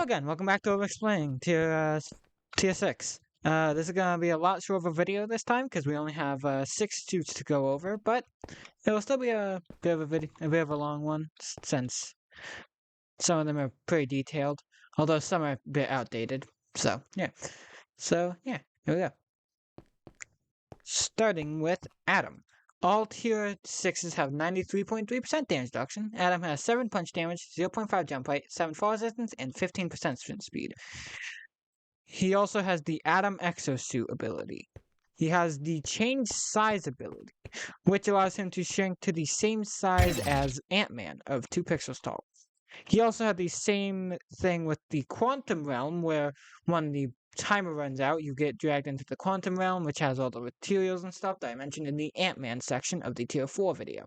Again, welcome back to Overexplaining Tier 6. This is going to be a lot shorter of a video this time because we only have 6 suits to go over, but it'll still be a bit of a bit of a long one since some of them are pretty detailed, although some are a bit outdated. So, yeah, here we go. Starting with Adam. All tier 6s have 93.3% damage reduction. Adam has 7 punch damage, 0.5 jump height, 7 fall resistance, and 15% sprint speed. He also has the Adam Exosuit ability. He has the Change Size ability, which allows him to shrink to the same size as Ant-Man of 2 pixels tall. He also had the same thing with the Quantum Realm, where when the timer runs out, you get dragged into the Quantum Realm, which has all the materials and stuff that I mentioned in the Ant-Man section of the Tier 4 video.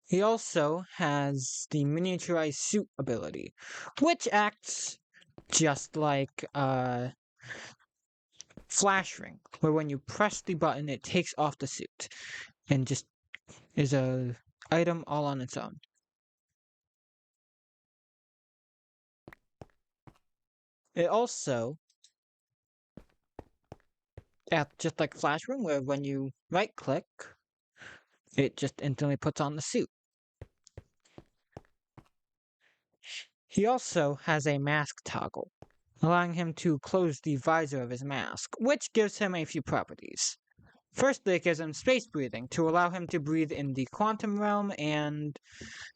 He also has the Miniaturized Suit ability, which acts just like Flash Ring, where when you press the button, it takes off the suit, and just is a item all on its own. It also acts just like Flash Ring, where when you right-click, it just instantly puts on the suit. He also has a mask toggle, allowing him to close the visor of his mask, which gives him a few properties. Firstly, it gives him space breathing, to allow him to breathe in the quantum realm and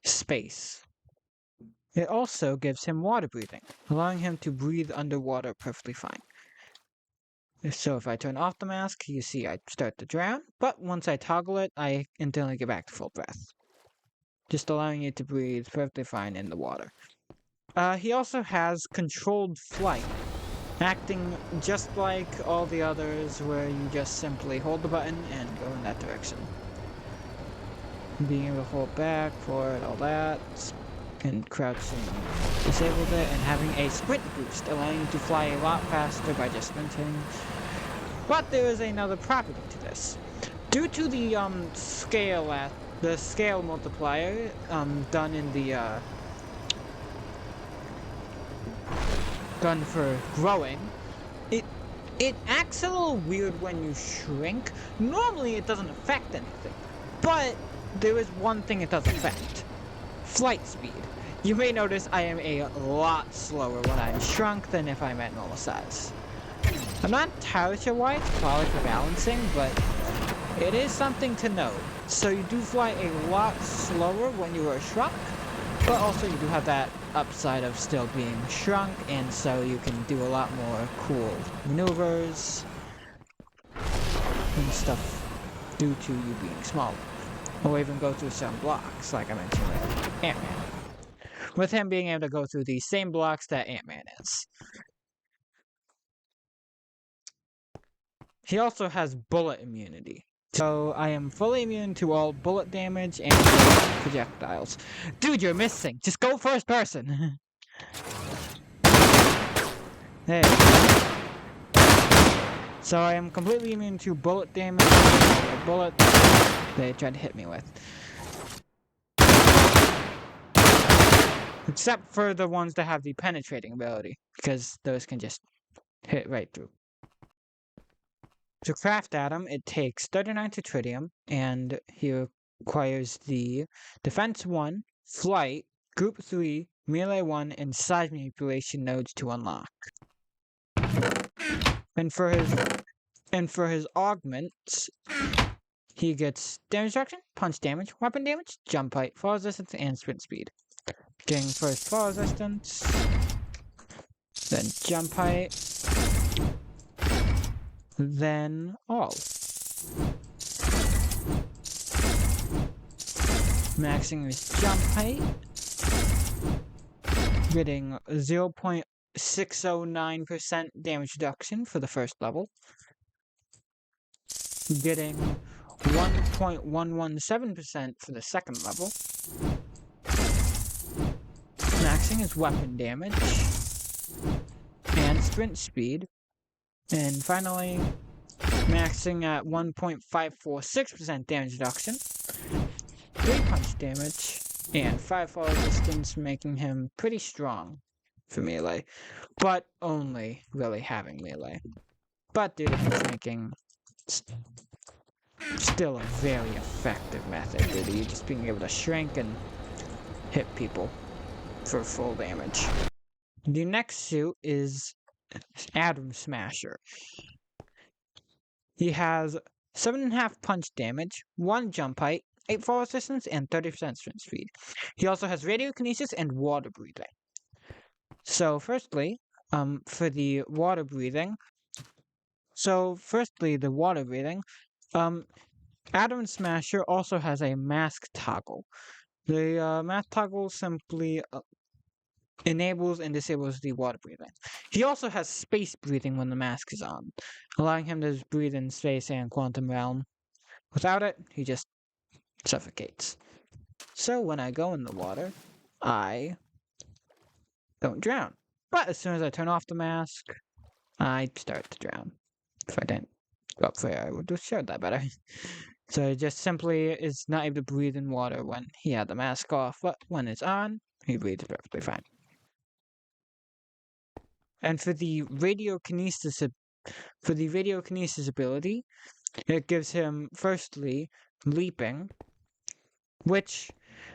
space. It also gives him water breathing, allowing him to breathe underwater perfectly fine. So if I turn off the mask, you see I start to drown, but once I toggle it, I instantly get back to full breath, just allowing you to breathe perfectly fine in the water. He also has controlled flight, acting just like all the others, where you just simply hold the button and go in that direction. Being able to hold back, forward, all that, and crouching disabled it, and having a sprint boost, allowing you to fly a lot faster by just sprinting. But there is another property to this. Due to the scale multiplier done in the gun for growing, it acts a little weird when you shrink. Normally it doesn't affect anything, but there is one thing it does affect: flight speed. You may notice I am a lot slower when I'm shrunk than if I'm at normal size. I'm not entirely sure why, it's probably for balancing, but it is something to note. So you do fly a lot slower when you are shrunk, but also you do have that upside of still being shrunk, and so you can do a lot more cool maneuvers and stuff due to you being smaller. Or even go through some blocks, like I mentioned with Ant-Man. With him being able to go through the same blocks that Ant-Man is. He also has bullet immunity. So I am fully immune to all bullet damage and projectiles. Dude, you're missing. Just go first person. Hey. So I am completely immune to bullet damage, the bullets they tried to hit me with. Except for the ones that have the penetrating ability, because those can just hit right through. To craft Adam, it takes 39 tritium, and he requires the Defense 1, Flight, Group 3, Melee 1, and Size Manipulation nodes to unlock. And for his augments, he gets damage reduction, punch damage, weapon damage, jump height, fall resistance, and sprint speed. Getting first fall resistance, then jump height, then all. Maxing his jump height, getting 0.609% damage reduction for the first level, getting 1.117% for the second level, maxing his weapon damage, and sprint speed, and finally maxing at 1.546% damage reduction, 3 punch damage and 5 fall resistance, making him pretty strong for melee, but only really having melee. But due to hitmaking, still a very effective method due to you just being able to shrink and hit people for full damage. The next suit is Atom Smasher. He has 7.5 punch damage, 1 jump height, 8 fall resistance, and 30% sprint speed. He also has radiokinesis and water breathing. So firstly, for the water breathing, Atom Smasher also has a mask toggle. The mask toggle simply enables and disables the water breathing. He also has space breathing when the mask is on, allowing him to breathe in space and quantum realm. Without it, he just suffocates. So when I go in the water, I don't drown. But as soon as I turn off the mask, I start to drown. If I didn't go up there, I would have showed that better. So it just simply is not able to breathe in water when he had the mask off, but when it's on, he breathes perfectly fine. And for the radiokinesis ability, it gives him firstly leaping, which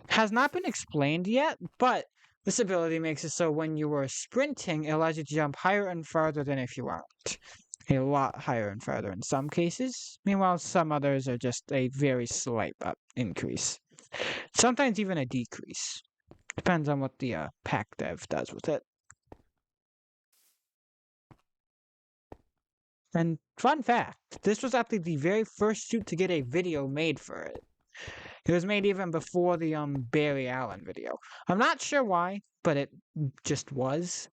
has not been explained yet, but this ability makes it so when you are sprinting, it allows you to jump higher and farther than if you aren't. A lot higher and farther in some cases. Meanwhile, some others are just a very slight increase. Sometimes even a decrease. Depends on what the pack dev does with it. And fun fact, this was actually the very first suit to get a video made for it. It was made even before the Barry Allen video. I'm not sure why, but it just was.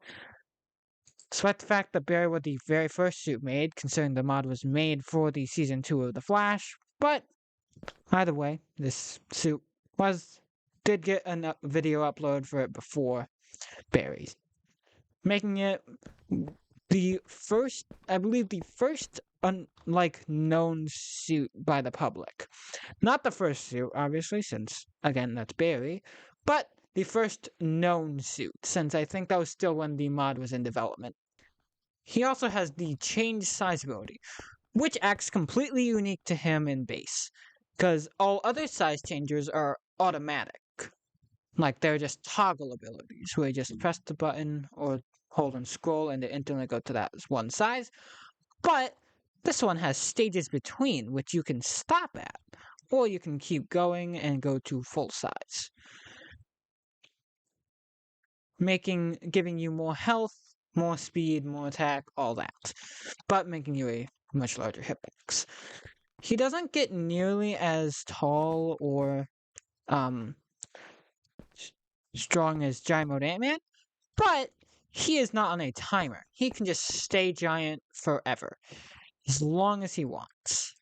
Despite the fact that Barry was the very first suit made, considering the mod was made for the Season 2 of The Flash, but either way, this suit did get a video upload for it before Barry's, making it the first, I believe, known suit by the public. Not the first suit, obviously, since, again, that's Barry, but the first known suit, since I think that was still when the mod was in development. He also has the change size ability, which acts completely unique to him in base, because all other size changers are automatic. Like, they're just toggle abilities, where you just press the button or hold and scroll and they instantly go to that one size. But this one has stages between, which you can stop at, or you can keep going and go to full size, giving you more health, more speed, more attack, all that, but making you a much larger hitbox. He doesn't get nearly as tall or strong as Giant Mode Ant-Man, but he is not on a timer. He can just stay giant forever, as long as he wants.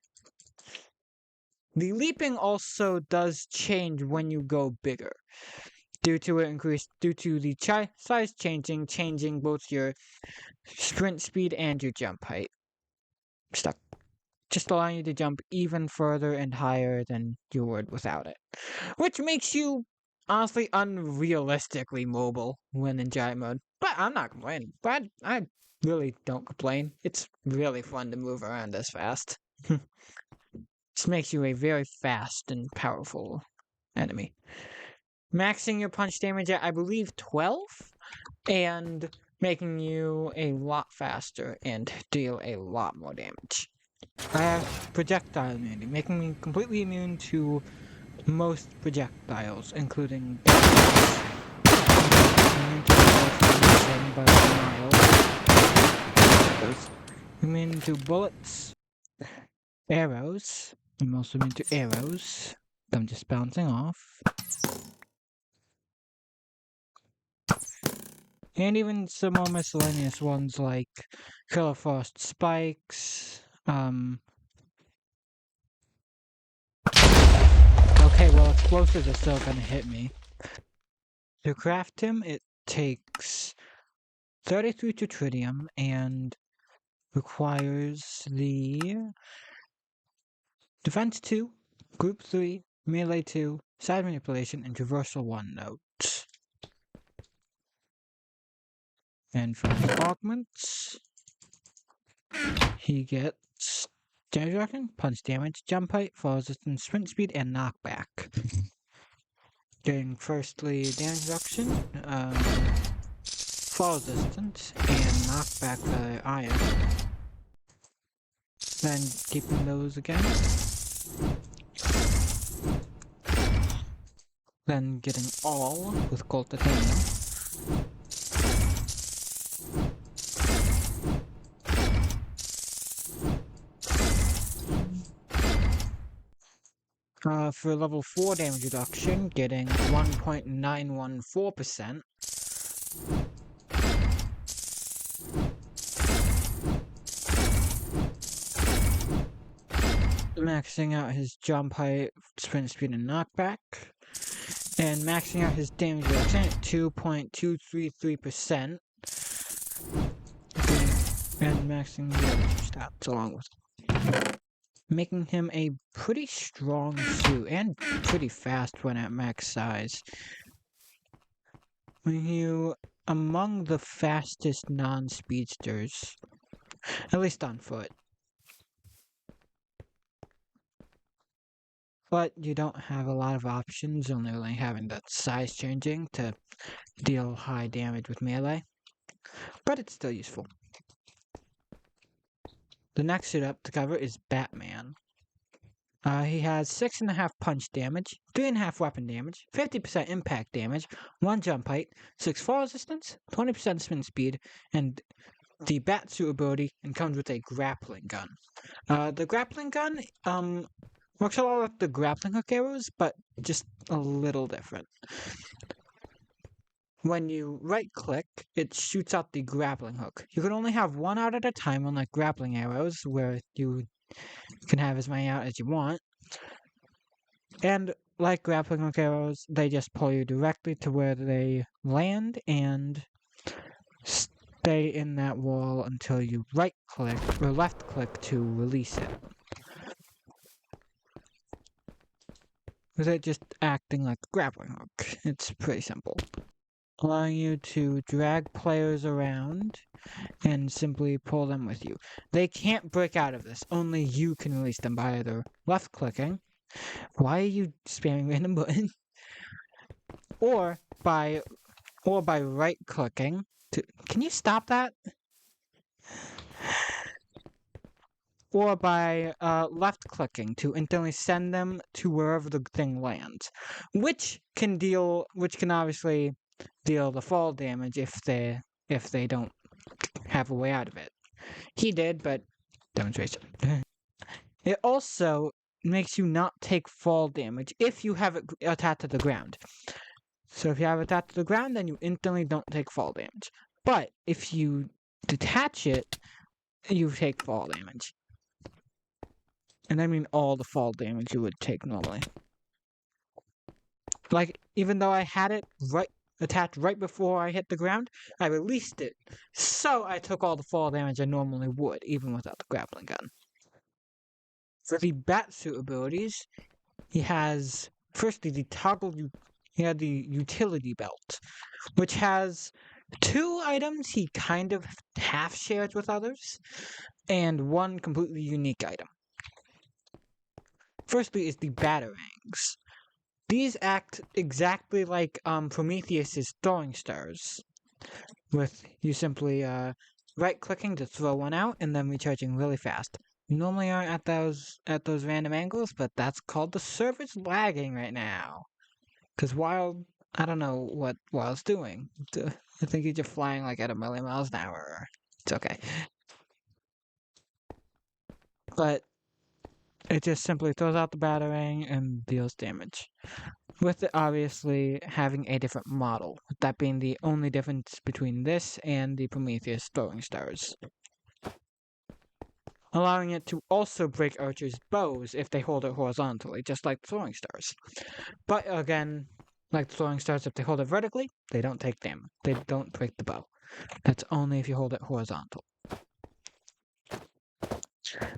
The leaping also does change when you go bigger, due to the size changing both your sprint speed and your jump height. Just allowing you to jump even further and higher than you would without it, which makes you honestly unrealistically mobile when in giant mode. But I'm not complaining. But I really don't complain. It's really fun to move around this fast. This makes you a very fast and powerful enemy. Maxing your punch damage at, I believe, 12, and making you a lot faster and deal a lot more damage. I have projectile immunity, making me completely immune to most projectiles, including immune to bullets, arrows. I'm also immune to arrows. I'm just bouncing off. And even some more miscellaneous ones like Killer Frost spikes. Okay, well, explosives are still gonna hit me. To craft him, it takes 33 tritium and requires the Defense 2, Group 3, melee 2, side manipulation, and traversal 1 notes. And from his augments, he gets damage reduction, punch damage, jump height, fall resistance, sprint speed, and knockback. Getting firstly damage reduction, fall resistance, and knockback for iron. Then keeping those again. Then getting all with gold titanium. For level 4 damage reduction, getting 1.914%. Maxing out his jump height, sprint speed, and knockback. And maxing out his damage reduction at 2.233%. And maxing the other stats along with it. Making him a pretty strong suit and pretty fast when at max size. Among the fastest non-speedsters, at least on foot. But you don't have a lot of options, only having that size changing to deal high damage with melee. But it's still useful. The next suit up to cover is Batman. He has 6.5 punch damage, 3.5 weapon damage, 50% impact damage, 1 jump height, 6 fall resistance, 20% spin speed, and the bat suit ability, and comes with a grappling gun. The grappling gun works a lot like the grappling hook arrows, but just a little different. When you right click, it shoots out the grappling hook. You can only have one out at a time, unlike grappling arrows, where you can have as many out as you want. And like grappling hook arrows, they just pull you directly to where they land and stay in that wall until you right click or left click to release it. With it just acting like a grappling hook. It's pretty simple. Allowing you to drag players around and simply pull them with you. They can't break out of this. Only you can release them by either left clicking. Why are you spamming random button? or by right clicking to. Can you stop that? Or by left clicking to instantly send them to wherever the thing lands, which can obviously deal the fall damage if they don't have a way out of it. He did, but demonstration. It also makes you not take fall damage if you have it attached to the ground. So if you have it attached to the ground, then you instantly don't take fall damage. But if you detach it, you take fall damage. And I mean all the fall damage you would take normally. Like, even though I had it attached right before I hit the ground, I released it. So I took all the fall damage I normally would, even without the grappling gun. For the Batsuit abilities, he has, firstly, the utility belt, which has 2 items he kind of half shares with others, and 1 completely unique item. Firstly is the Batarangs. These act exactly like Prometheus's throwing stars, with you simply right-clicking to throw one out and then recharging really fast. You normally aren't at those random angles, but that's called the server's lagging right now. Because Wild, I don't know what Wild's doing. I think he's just flying like at 1,000,000 miles an hour. It's okay. But it just simply throws out the batarang and deals damage. With it obviously having a different model, that being the only difference between this and the Prometheus throwing stars. Allowing it to also break archers' bows if they hold it horizontally, just like throwing stars. But again, like the throwing stars, if they hold it vertically, they don't take damage. They don't break the bow. That's only if you hold it horizontal.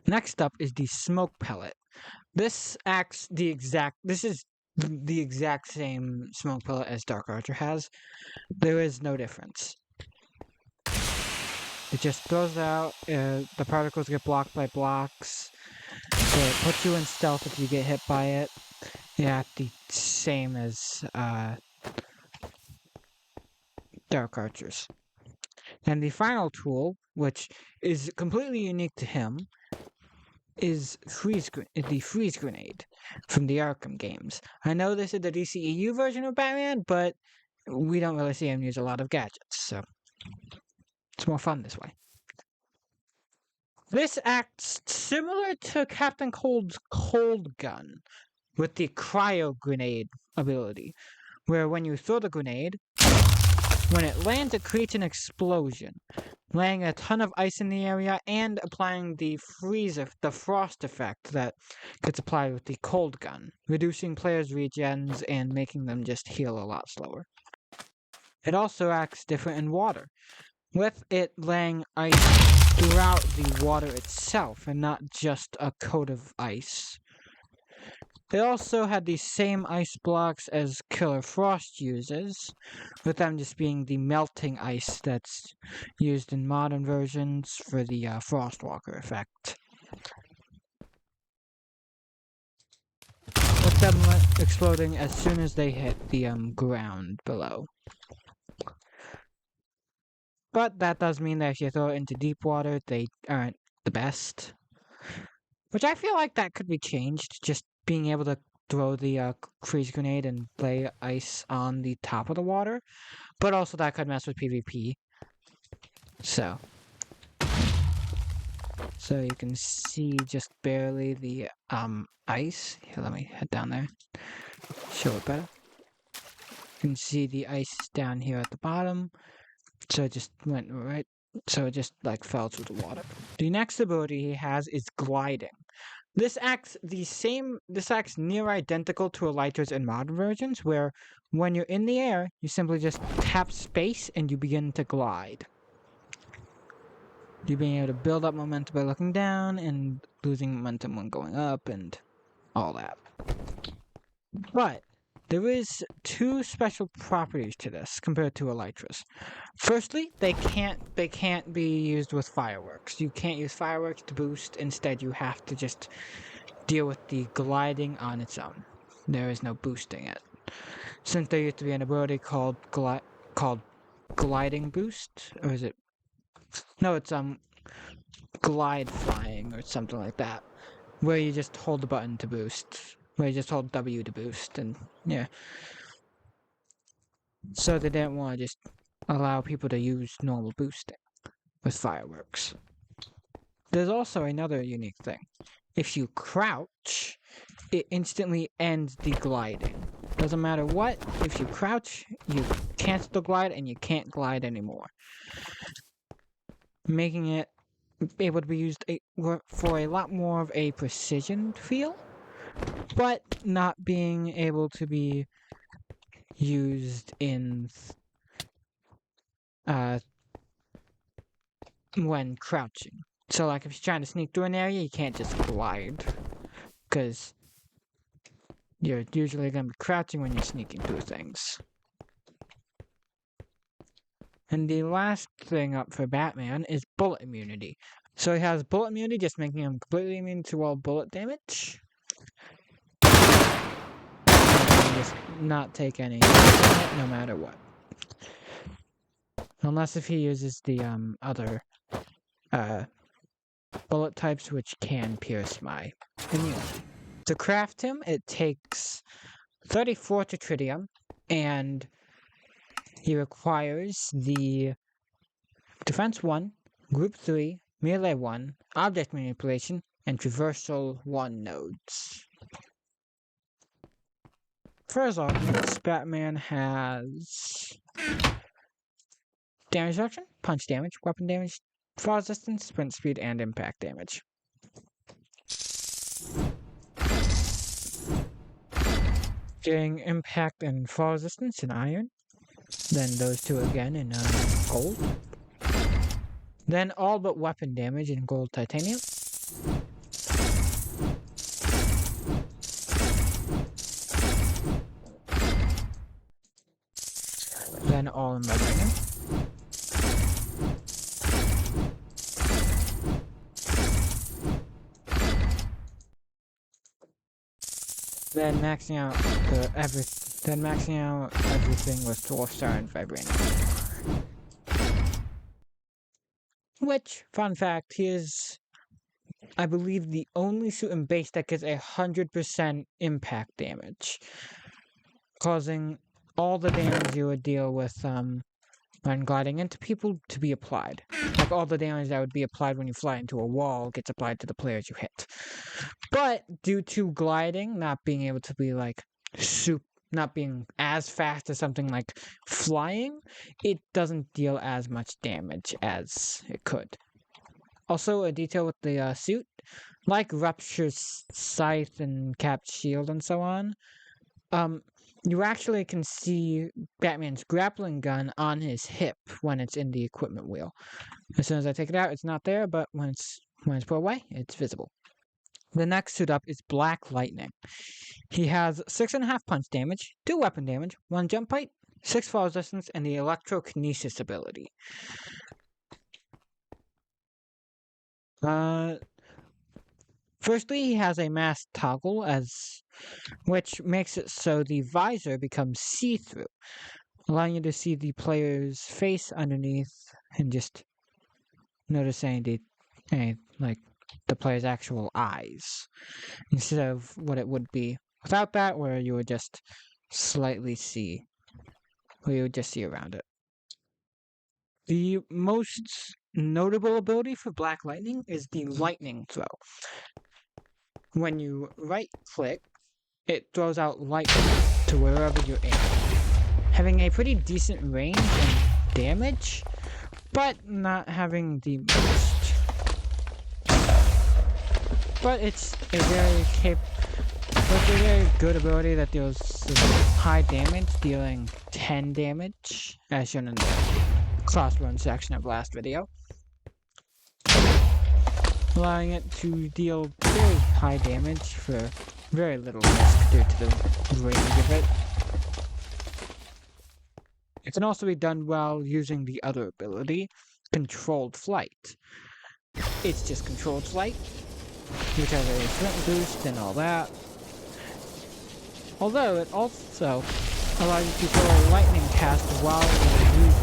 Next up is the smoke pellet. This is the exact same smoke pellet as Dark Archer has. There is no difference. It just throws out, the particles get blocked by blocks. It puts you in stealth if you get hit by it. Yeah, the same as Dark Archers. And the final tool, which is completely unique to him, is the freeze grenade from the Arkham games. I know this is the DCEU version of Batman, but we don't really see him use a lot of gadgets, so it's more fun this way. This acts similar to Captain Cold's cold gun with the cryo grenade ability, where when you throw the grenade, when it lands, it creates an explosion, laying a ton of ice in the area and applying the frost effect that gets applied with the cold gun, reducing players' regens and making them just heal a lot slower. It also acts different in water, with it laying ice throughout the water itself and not just a coat of ice. They also had the same ice blocks as Killer Frost uses, with them just being the melting ice that's used in modern versions for the Frostwalker effect. With them exploding as soon as they hit the ground below. But that does mean that if you throw it into deep water, they aren't the best. Which I feel like that could be changed, just being able to throw the freeze grenade and lay ice on the top of the water. But also that could mess with PvP. So you can see just barely the ice. Here, let me head down there. Show it better. You can see the ice down here at the bottom. So it just went right. So it just like fell through the water. The next ability he has is gliding. This acts near identical to Elytra's in modern versions, where when you're in the air, you simply just tap space and you begin to glide. You're being able to build up momentum by looking down and losing momentum when going up and all that. But there is two special properties to this compared to Elytra's. Firstly, they can't be used with fireworks. You can't use fireworks to boost. Instead, you have to just deal with the gliding on its own. There is no boosting it. Since there used to be an ability called gliding boost, or is it? No, it's glide flying or something like that, where you just hold the button to boost. Where you just hold W to boost, and yeah. So they didn't want to just allow people to use normal boosting with fireworks. There's also another unique thing. If you crouch, it instantly ends the gliding. Doesn't matter what, if you crouch, you cancel the glide and you can't glide anymore. Making it able to be used for a lot more of a precision feel, but not being able to be used in when crouching. So like if you're trying to sneak through an area, you can't just glide, because you're usually going to be crouching when you're sneaking through things. And the last thing up for Batman is bullet immunity. So he has bullet immunity, just making him completely immune to all bullet damage. Just not take any no matter what. Unless if he uses the other bullet types, which can pierce my immunity. To craft him, it takes 34 tritium, and he requires the Defense 1, Group 3, Melee 1, Object Manipulation, and Traversal 1 nodes. For his offense, Batman has damage reduction, punch damage, weapon damage, fall resistance, sprint speed, and impact damage. Getting impact and fall resistance in iron, then those two again in gold, then all but weapon damage in gold titanium, then all in vibranium. Then maxing out everything with 4-star and vibranium. Which, fun fact, he is, I believe, the only suit in base that gets 100% impact damage, causing all the damage you would deal with when gliding into people to be applied. Like all the damage that would be applied when you fly into a wall gets applied to the players you hit. But due to gliding not being able to be like not being as fast as something like flying, it doesn't deal as much damage as it could. Also, a detail with the suit, like Rupture's Scythe and Cap's Shield and so on, you actually can see Batman's grappling gun on his hip when it's in the equipment wheel. As soon as I take it out, it's not there, but when it's put away, it's visible. The next suit up is Black Lightning. He has 6.5 punch damage, 2 weapon damage, 1 jump height, 6 fall resistance, and the electrokinesis ability. Firstly, he has a mask toggle, which makes it so the visor becomes see-through, allowing you to see the player's face underneath and just notice the player's actual eyes, instead of what it would be without that, where you would just slightly see, where you would just see around it. The most notable ability for Black Lightning is the Lightning Throw. When you right-click, it throws out lightning to wherever you're aiming, having a pretty decent range and damage, but not having the most. But it's a very good ability that deals high damage, dealing 10 damage, as shown in the crossbones section of last video, allowing it to deal very high damage for very little risk due to the range of it. It can also be done while using the other ability, Controlled Flight. It's just Controlled Flight, which has a sprint boost and all that. Although it also allows you to throw a lightning cast while you're using it,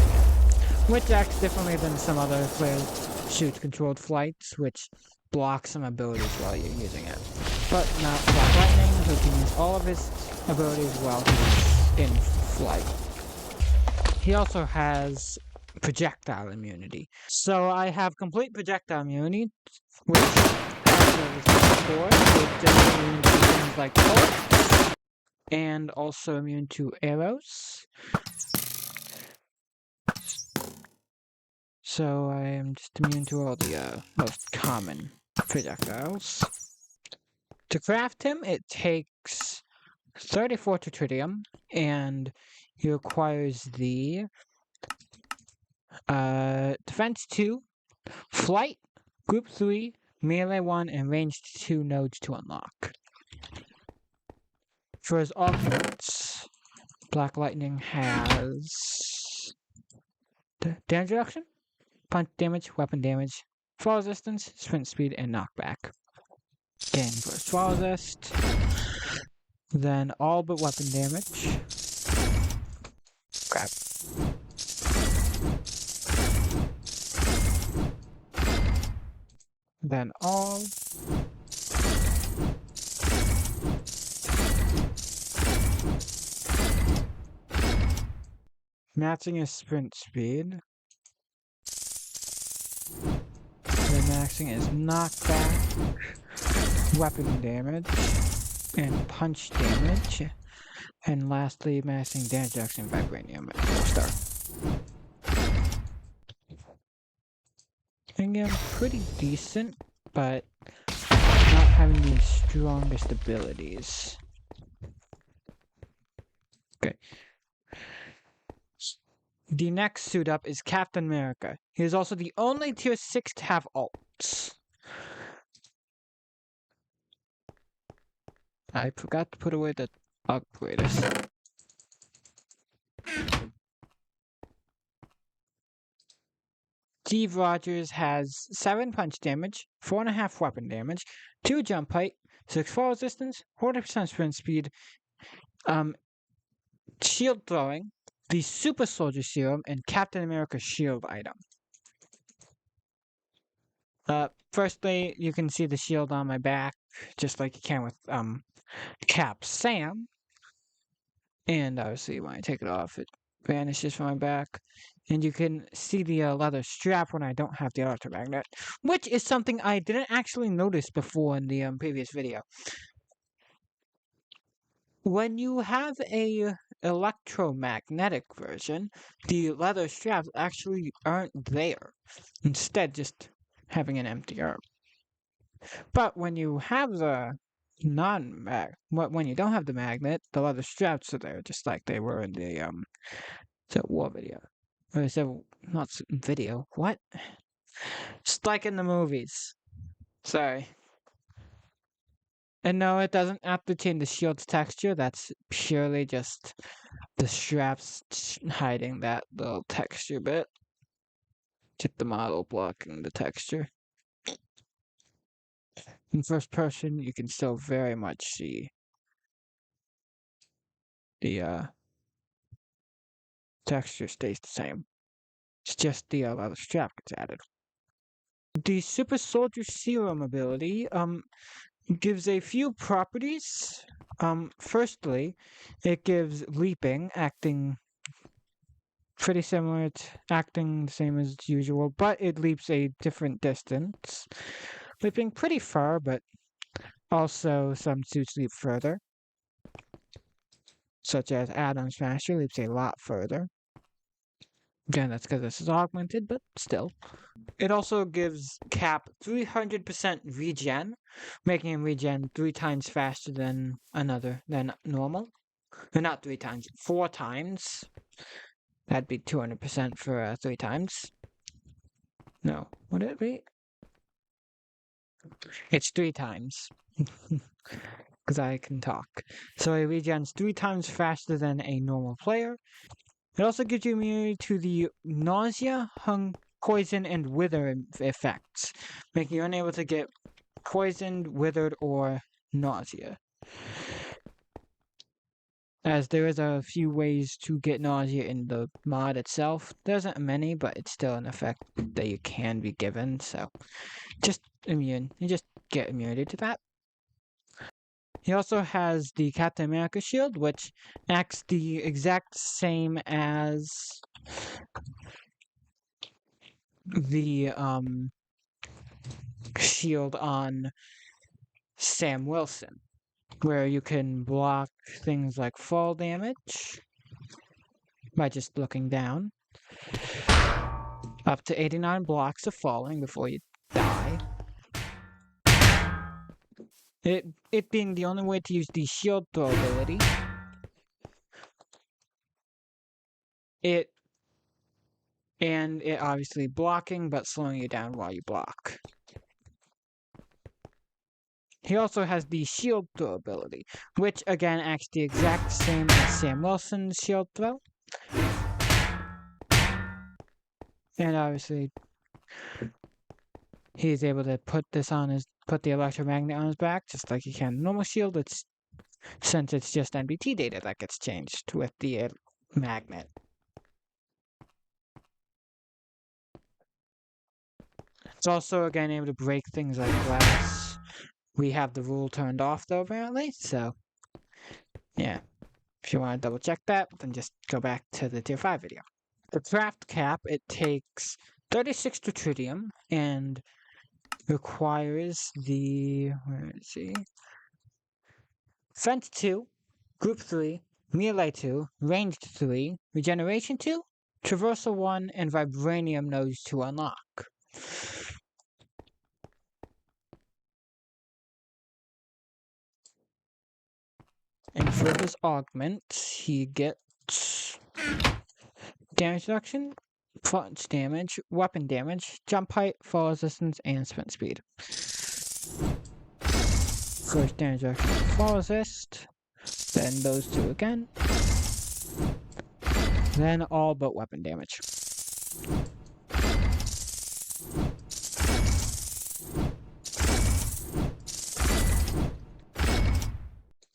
which acts differently than some other players shoot Controlled Flights, which blocks some abilities while you're using it. But not Black Lightning, who can use all of his abilities while he's in flight. He also has projectile immunity. So I have complete projectile immunity, which, as I was before, is just immune to things like bullets, and also immune to arrows. So I am just immune to all the most common projectiles. To craft him, it takes 34 tritium, and he requires the Defense 2, Flight, Group 3, Melee 1, and Ranged 2 nodes to unlock. For his augments, Black Lightning has damage reduction, punch damage, weapon damage, fall resistance, sprint speed, and knockback. Again, for his fall resist, then all but weapon damage. Crap. Then all. Matching his sprint speed. Then maxing his knockback, weapon damage, and punch damage. And lastly, maxing damage reduction vibranium at 4-star. Again, pretty decent, but not having the strongest abilities. Okay. The next suit up is Captain America. He is also the only tier 6 to have ults. I forgot to put away the upgraders. Steve Rogers has 7 punch damage, 4.5 weapon damage, 2 jump height, 6 fall resistance, 40% sprint speed, shield throwing, the Super Soldier Serum, and Captain America shield item. Firstly, you can see the shield on my back, just like you can with Cap Sam. And obviously, when I take it off, it vanishes from my back. And you can see the leather strap when I don't have the electromagnet, which is something I didn't actually notice before in the previous video. When you have a electromagnetic version, the leather straps actually aren't there. Instead, just having an empty arm. But when you have the when you don't have the magnet, the leather straps are there, just like they were in the war video. Or is that not video? What? Just like in the movies. Sorry. And no, it doesn't have to change the shield's texture. That's purely just the straps hiding that little texture bit. Just the model blocking the texture. In first person, you can still very much see the texture stays the same. It's just the leather strap gets added. The Super Soldier Serum ability gives a few properties. Firstly, it gives leaping, acting pretty similar. It's acting the same as usual, but it leaps a different distance. Leaping pretty far, but also some suits leap further. Such as Atom Smasher leaps a lot further. Again, that's because this is augmented, but still. It also gives Cap 300% regen, making him regen 3 times faster than normal. Or not 3 times, 4 times. That'd be 200% for 3 times. No, would it be? It's 3 times. Because I can talk. So he regens 3 times faster than a normal player. It also gives you immunity to the nausea, poison, and wither effects, making you unable to get poisoned, withered, or nausea. As there is a few ways to get nausea in the mod itself. There isn't many, but it's still an effect that you can be given, so just immune. You just get immunity to that. He also has the Captain America shield, which acts the exact same as the shield on Sam Wilson, where you can block things like fall damage by just looking down. Up to 89 blocks of falling before you die. It being the only way to use the shield throw ability. It obviously blocking, but slowing you down while you block. He also has the shield throw ability, which again acts the exact same as Sam Wilson's shield throw. And obviously, he's able to put the electromagnet on his back, just like you can normal shield. Since it's just NBT data that gets changed with the magnet. It's also again able to break things like glass. We have the rule turned off though, apparently, so yeah. If you want to double check that, then just go back to the tier 5 video. The craft cap, it takes 36 tritium and requires the, where is he? Fence 2, Group 3, Melee 2, Ranged 3, Regeneration 2, Traversal 1, and Vibranium Nose to unlock. And for this augment, he gets damage reduction, punch damage, weapon damage, jump height, fall resistance, and sprint speed. First damage reduction, fall resist, then those two again, then all but weapon damage.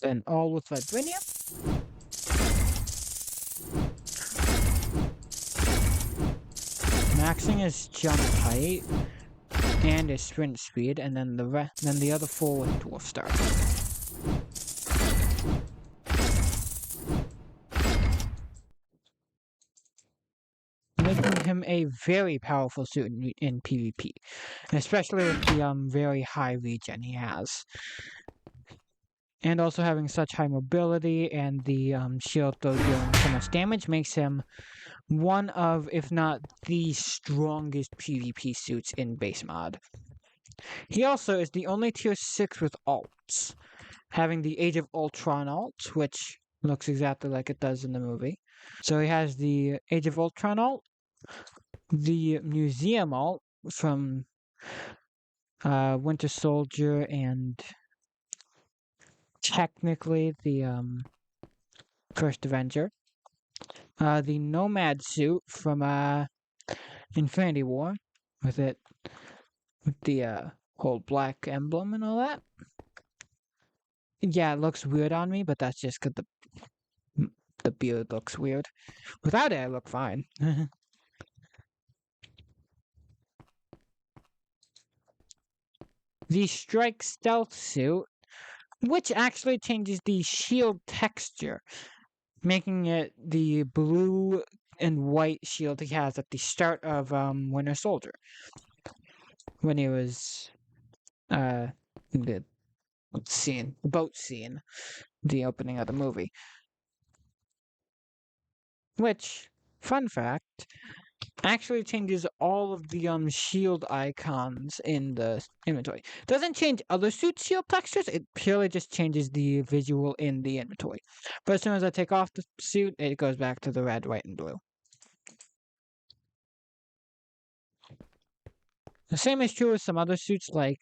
Then all with vibranium. Maxing his jump height and his sprint speed, and then the other 4 with dwarf star. Making him a very powerful suit in PvP, especially with the very high regen he has. And also having such high mobility and the shield though dealing so much damage makes him one of, if not the strongest PvP suits in base mod. He also is the only tier 6 with alts, having the Age of Ultron alt, which looks exactly like it does in the movie. So he has the Age of Ultron alt, the Museum alt from Winter Soldier, and technically the First Avenger. The Nomad suit from Infinity War, with the whole black emblem and all that. Yeah, it looks weird on me, but that's just because the beard looks weird. Without it, I look fine. The Strike Stealth suit, which actually changes the shield texture, making it the blue and white shield he has at the start of Winter Soldier, when he was in the boat scene, the opening of the movie. Which, fun fact, actually changes all of the shield icons in the inventory. Doesn't change other suit shield textures, it purely just changes the visual in the inventory. But as soon as I take off the suit, it goes back to the red, white, and blue. The same is true with some other suits like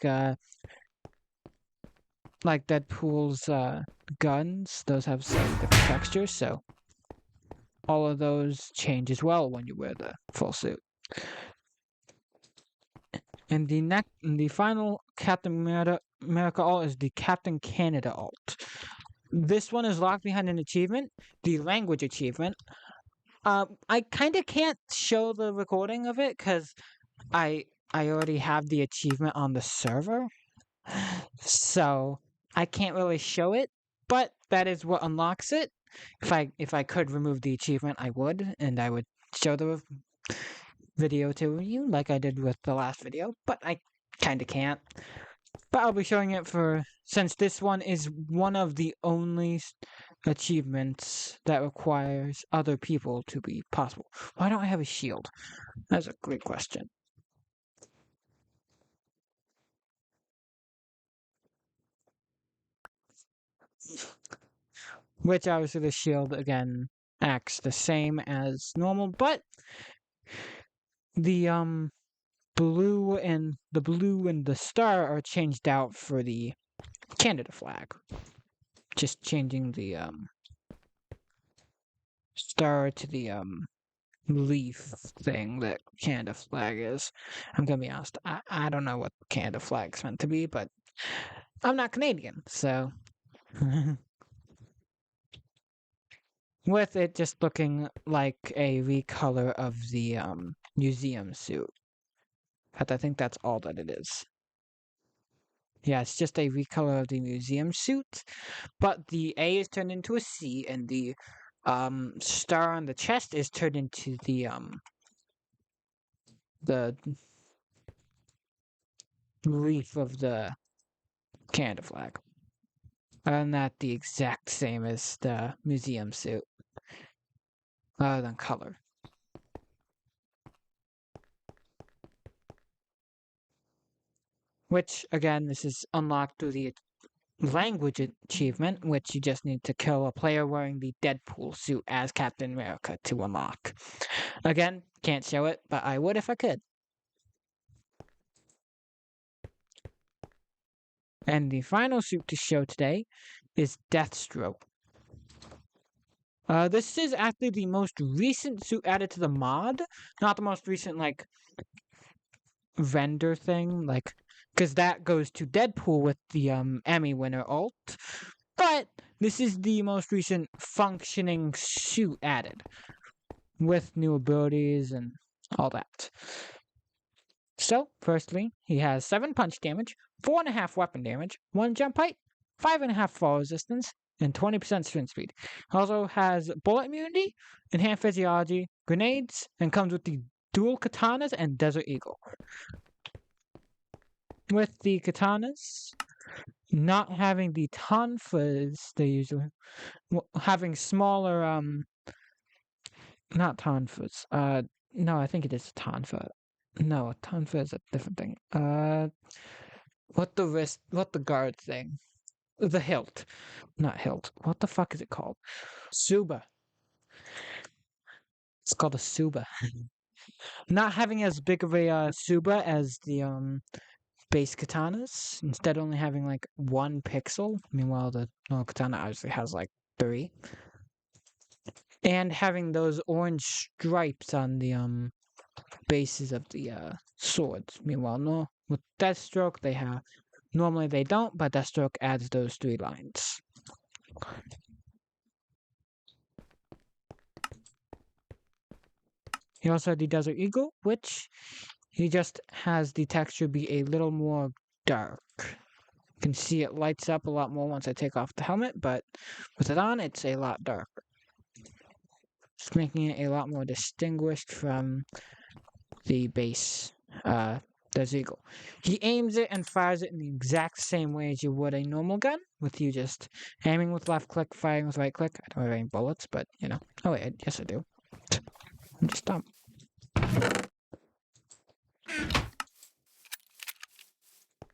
Deadpool's guns. Those have some different textures, so all of those change as well when you wear the full suit. And the final Captain America alt is the Captain Canada alt. This one is locked behind an achievement, the language achievement. I kind of can't show the recording of it because I already have the achievement on the server, so I can't really show it. But that is what unlocks it. If I could remove the achievement, I would, and I would show the video to you like I did with the last video, but I kind of can't. But I'll be showing it since this one is one of the only achievements that requires other people to be possible. Why don't I have a shield? That's a great question. Which obviously the shield again acts the same as normal, but the blue and the star are changed out for the Canada flag. Just changing the star to the leaf thing that Canada flag is. I'm gonna be honest, I don't know what Canada flag's meant to be, but I'm not Canadian, so with it just looking like a recolor of the museum suit. But I think that's all that it is. Yeah, it's just a recolor of the museum suit, but the A is turned into a C, and the star on the chest is turned into the leaf of the Canada flag. Other than that, the exact same as the museum suit, other than color. Which, again, this is unlocked through the language achievement, which you just need to kill a player wearing the Deadpool suit as Captain America to unlock. Again, can't show it, but I would if I could. And the final suit to show today is Deathstroke. This is actually the most recent suit added to the mod, not the most recent, like, vendor thing, like, because that goes to Deadpool with the Emmy winner alt. But this is the most recent functioning suit added, with new abilities and all that. So, firstly, he has 7 punch damage, 4.5 weapon damage, 1 jump height, 5.5 fall resistance, and 20% sprint speed. Also has bullet immunity, enhanced physiology, grenades, and comes with the dual katanas and Desert Eagle. With the katanas not having the tonfas they usually having smaller not tonfas. No, I think it is a tonfa. No, a tonfa is a different thing. What the guard thing? The hilt. Not hilt. What the fuck is it called? Suba. It's called a Suba. Not having as big of a Suba as the base katanas. Instead only having like 1 pixel. Meanwhile the normal katana obviously has like 3. And having those orange stripes on the bases of the swords. Meanwhile, no, with Deathstroke they have. Normally they don't, but Deathstroke adds those 3 lines. He also had the Desert Eagle, which he just has the texture be a little more dark. You can see it lights up a lot more once I take off the helmet, but with it on, it's a lot darker. Just making it a lot more distinguished from the base Desert Eagle. He aims it and fires it in the exact same way as you would a normal gun, with you just aiming with left click, firing with right click. I don't have any bullets, but you know. Oh wait, yes I do. I'm just dumb.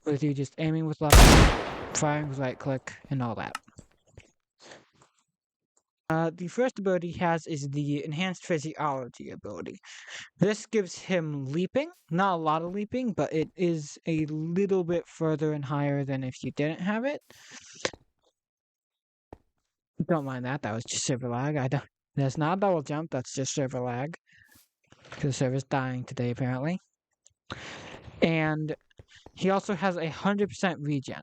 With you just aiming with left click, firing with right click, and all that. The first ability he has is the Enhanced Physiology ability. This gives him leaping. Not a lot of leaping, but it is a little bit further and higher than if you didn't have it. Don't mind that. That was just server lag. That's not a double jump. That's just server lag. The server's dying today, apparently. And he also has 100% regen,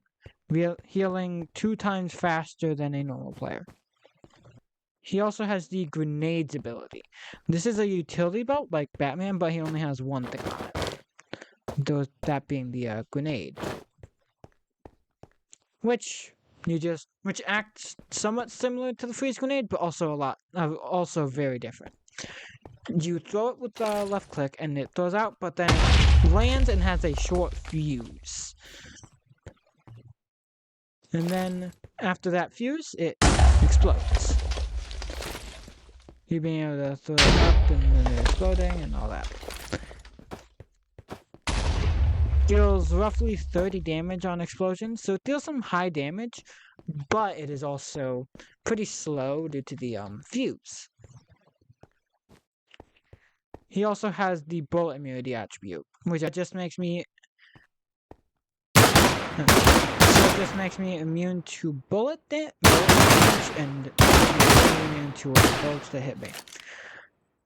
healing 2 times faster than a normal player. He also has the Grenades ability. This is a utility belt like Batman, but he only has 1 thing on it. That being the grenade. Which acts somewhat similar to the freeze grenade, but also very different. You throw it with the left click and it throws out, but then it lands and has a short fuse. And then after that fuse, it explodes. You being able to throw it up and then it exploding and all that. Deals roughly 30 damage on explosion, so it deals some high damage, but it is also pretty slow due to the fuse. He also has the bullet immunity attribute, which just makes me immune to bullet damage and immune to bullets that hit me,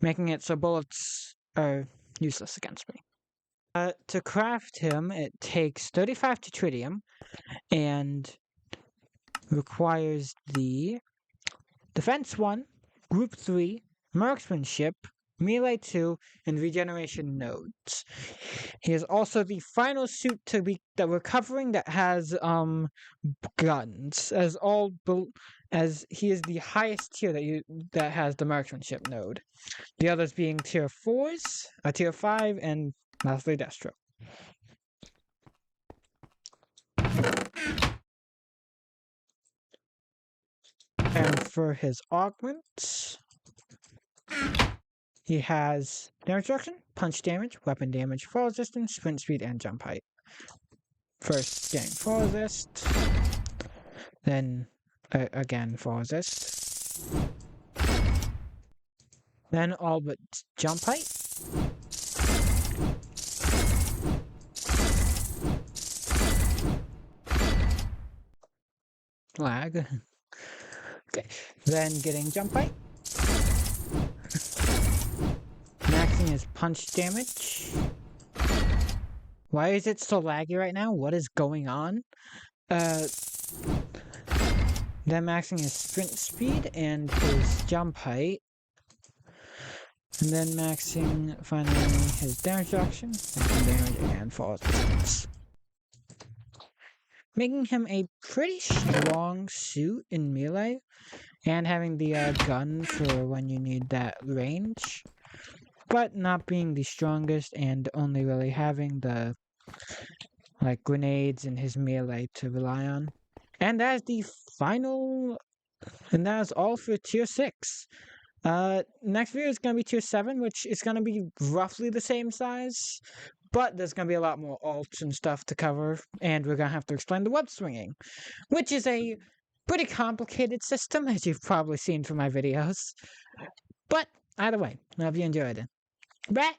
making it so bullets are useless against me. To craft him, it takes 35 Tritium and requires the Defense 1, Group 3, Marksmanship, Melee 2, and Regeneration nodes. He is also the final suit that we're covering that has guns, as he is the highest tier that has the Marksmanship node. The others being tier 4s, tier 5, and lastly Deathstroke. And for his augments, he has damage reduction, punch damage, weapon damage, fall resistance, sprint speed, and jump height. First getting fall resist, then again fall resist, then all but jump height, lag, okay, then getting jump height, maxing his punch damage. Why is it so laggy right now? What is going on? Then maxing his sprint speed and his jump height. And then maxing, finally, his damage reduction, damage, and fall distance. Making him a pretty strong suit in melee, and having the gun for when you need that range, but not being the strongest and only really having the grenades in his melee to rely on. And that is the final, and that is all for tier 6. Next video is going to be tier 7, which is going to be roughly the same size, but there's going to be a lot more alts and stuff to cover, and we're going to have to explain the web swinging, which is a pretty complicated system, as you've probably seen from my videos. But either way, I hope you enjoyed it. Bye!